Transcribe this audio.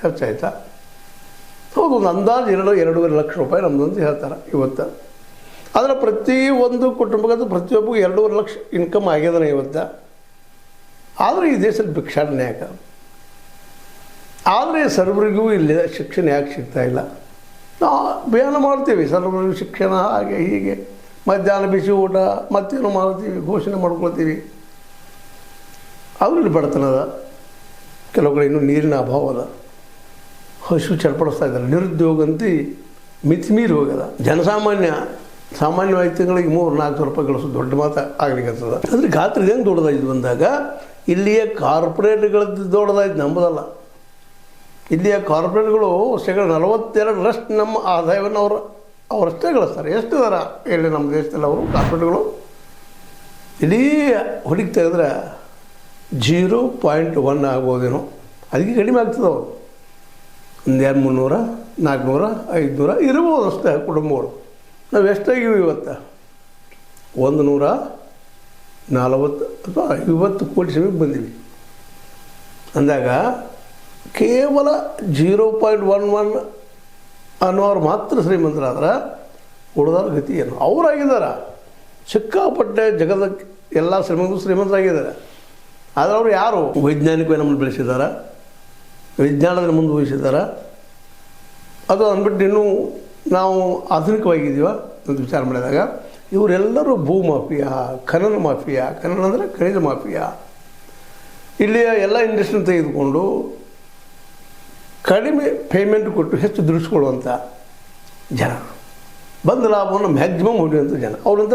ಖರ್ಚಾಯ್ತಾ? ಹೌದು, ಒಂದು ಅಂದಾಜು 2-2.5 ಲಕ್ಷ ರೂಪಾಯಿ ನಮ್ಮದು ಅಂತ ಹೇಳ್ತಾರೆ ಇವತ್ತು. ಆದರೆ ಪ್ರತಿಯೊಂದು ಕುಟುಂಬಕ್ಕಂತೂ ಪ್ರತಿಯೊಬ್ಬರಿಗೂ 2.5 ಲಕ್ಷ ಇನ್ಕಮ್ ಆಗ್ಯದನ ಇವತ್ತು. ಆದರೆ ಈ ದೇಶದಲ್ಲಿ ಭಿಕ್ಷಾಟನೆ ಯಾಕೆ? ಆದರೆ ಸರ್ವರಿಗೂ ಇಲ್ಲಿ ಶಿಕ್ಷಣ ಯಾಕೆ ಸಿಗ್ತಾಯಿಲ್ಲ? ನಾವು ಅಭಿಯಾನ ಮಾಡ್ತೀವಿ, ಸರ್ವರಿಗೂ ಶಿಕ್ಷಣ ಹಾಗೆ ಹೀಗೆ, ಮಧ್ಯಾಹ್ನ ಬಿಸಿ ಊಟ ಮತ್ತೇನು ಮಾಡ್ತೀವಿ, ಘೋಷಣೆ ಮಾಡ್ಕೊಳ್ತೀವಿ. ಅವ್ರಲ್ಲಿ ಬಡತನದ, ಕೆಲವು ಕಡೆ ಇನ್ನೂ ನೀರಿನ ಅಭಾವ ಅದ, ಹಸು ಚಡ್ಪಡಿಸ್ತಾ ಇದ್ದಾರೆ, ನಿರುದ್ಯೋಗ ಅಂತ ಮಿತಿಮೀರಿ ಹೋಗ್ಯದ. ಸಾಮಾನ್ಯವಾಗಿ ತಿಂಗಳಿಗೆ 300-400 ರೂಪಾಯಿ ಗಳಿಸೋದು ದೊಡ್ಡ ಮಾತು ಆಗ್ಲಿಕ್ಕತ್ತದ. ಅಂದರೆ ಗಾತ್ರ ಹೆಂಗೆ ದೊಡ್ಡದಾಯ್ತು ಬಂದಾಗ ಇಲ್ಲಿಯ ಕಾರ್ಪೊರೇಟ್ಗಳದ್ದು ದೊಡ್ಡದಾಯ್ತು, ನಂಬುದಲ್ಲ. ಇಲ್ಲಿಯ ಕಾರ್ಪೊರೇಟ್ಗಳು 42% ನಮ್ಮ ಆದಾಯವನ್ನು ಅವರಷ್ಟೇ ಗಳಿಸ್ತಾರೆ. ಎಷ್ಟು ದರ ಹೇಳಿ ನಮ್ಮ ದೇಶದಲ್ಲಿ ಅವರು ಕಾರ್ಪೊರೇಟ್ಗಳು? ಇಡೀ ಹುಡುಕಿ ತೆಗೆದ್ರೆ 0.1 ಆಗ್ಬೋದೇನೋ, ಅದಕ್ಕೆ ಕಡಿಮೆ ಆಗ್ತದೆ. ಅವರು ಒಂದು 300, 400, 500 ಇರ್ಬೋದು ಅಷ್ಟೇ ಕುಟುಂಬಗಳು. ನಾವು ಎಷ್ಟಾಗಿವೆ ಇವತ್ತು? 140 ಅಥವಾ 50 ಕೋಟಿ ಸಮಯಕ್ಕೆ ಬಂದೀವಿ ಅಂದಾಗ ಕೇವಲ 0.11 ಅನ್ನೋರು ಮಾತ್ರ ಶ್ರೀಮಂತರಾದ್ರೆ ಉಳಿದಾರ ಗತಿ ಏನು? ಅವರಾಗಿದ್ದಾರೆ ಸಿಕ್ಕಾಪಟ್ಟೆ, ಜಗದ ಎಲ್ಲ ಶ್ರೀಮಂತರಾಗಿದ್ದಾರೆ. ಆದರೆ ಅವರು ಯಾರು? ವೈಜ್ಞಾನಿಕವಾಗಿ ನಮ್ಮನ್ನು ಬೆಳೆಸಿದ್ದಾರೆ, ವಿಜ್ಞಾನದಲ್ಲಿ ಮುಂದುವರಿಸಿದ್ದಾರೆ. ಅದು ಅಂದ್ಬಿಟ್ಟು ಇನ್ನೂ ನಾವು ಆಧುನಿಕವಾಗಿದ್ದೀವ ಅಂತ ವಿಚಾರ ಮಾಡಿದಾಗ ಇವರೆಲ್ಲರೂ ಭೂ ಮಾಫಿಯಾ, ಖನನ ಮಾಫಿಯಾ, ಖನನ ಅಂದರೆ ಖನಿಜ ಮಾಫಿಯಾ, ಇಲ್ಲಿಯ ಎಲ್ಲ ಇಂಡಸ್ಟ್ರಿನ ತೆಗೆದುಕೊಂಡು ಕಡಿಮೆ ಪೇಮೆಂಟ್ ಕೊಟ್ಟು ಹೆಚ್ಚು ದುಡಿಸ್ಕೊಳ್ಳುವಂಥ ಜನ, ಬಂದ ಲಾಭವನ್ನು ಮ್ಯಾಕ್ಸಿಮಮ್ ಹೊಡೆಯುವಂಥ ಜನ. ಅವ್ರಂತ